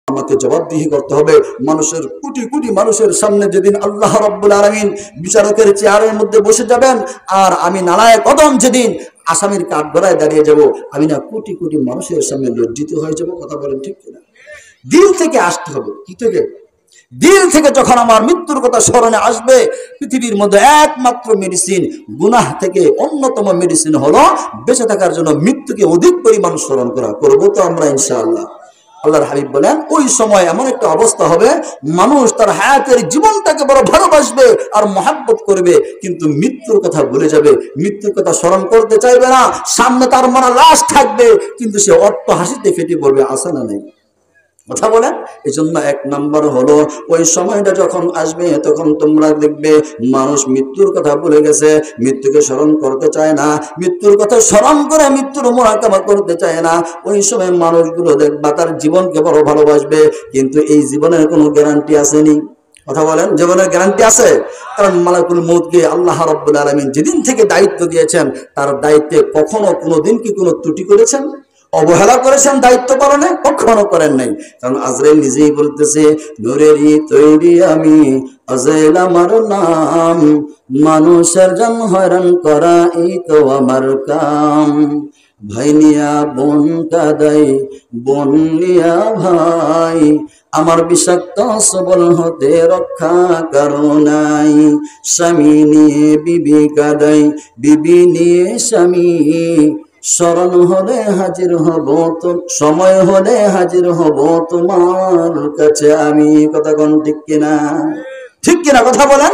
আমাকে জবাবদিহি করতে হবে। মানুষের কোটি কোটি মানুষের সামনে যেদিন আল্লাহ রাব্বুল আলামিন বিচারকের চেয়ারের মধ্যে বসে যাবেন, আর আমি নালায়ে কদম যেদিন আসামির কাঠগড়ায় দাঁড়িয়ে যাব, আমি না কোটি কোটি মানুষের সামনে লজ্জিত হয়ে যাব। কথা বলেন ঠিক কিনা? দিল থেকে আসতে হবে। কি থেকে? দিল থেকে। যখন আমার মৃত্যুর কথা স্মরণে আসবে, পৃথিবীর মধ্যে একমাত্র মেডিসিন, গুনাহ থেকে অন্যতম মেডিসিন হলো বেঁচে থাকার জন্য মৃত্যুকে অধিক পরিমাণ স্মরণ করা। করবো তো আমরা ইনশাআল্লাহ। আল্লাহর হাবিব বলেন, ওই সময় এমন একটা অবস্থা হবে, মানুষ তার হায়াতের জীবনটাকে বড় ভালোবাসবে আর মহাব্বত করবে, কিন্তু মৃত্যুর কথা ভুলে যাবে, মৃত্যুর কথা স্মরণ করতে চাইবে না। সামনে তার মারা লাশ থাকবে, কিন্তু সে অট্ট হাসিতে ফেটে পড়বে। আসে না নেই? কথা বলেন। এই জন্য এক নাম্বার হলো, ওই সময়টা যখন আসবে তখন তোমরা দেখবে মানুষ মৃত্যুর কথা ভুলে গেছে, মৃত্যুকে স্মরণ করতে চায় না, মৃত্যুর কথা স্মরণ করে মৃত্যুর মুরাকাবা করতে চায় না। ওই সময় মানুষগুলো দেখবা তার জীবনকে বড় ভালোবাসবে, কিন্তু এই জীবনের কোনো গ্যারান্টি আসেনি। কথা বলেন, জীবনের গ্যারান্টি আছে? কারণ মালাকুল মউতকে আল্লাহ রাব্বুল আলামিন যেদিন থেকে দায়িত্ব দিয়েছেন, তার দায়িত্বে কখনো কোনোদিন কি কোনো ত্রুটি করেছেন, অবহেলা করেছেন দায়িত্ব পালনে? কখনো করেন নাই। কারণ আজরাইল নিজেই বলতেছে, নূরেরই তৈরি আমি, আজরাইল আমার নাম, মানুষের জান হয়রান করা এই তো আমার কাম। ভাই নিয়া বোন কাদাই, বোন নিয়া ভাই, আমার বিষাক্ত সবল হতে রক্ষা কারো নাই। স্বামী নিয়ে বিবি কাদাই, বিবি নিয়ে স্বামী, স্মরণ হলে হাজির হব তো, সময় হলে হাজির হব তোমার কাছে আমি। কথা কোন ঠিক কিনা? ঠিক কিনা? কথা বলেন।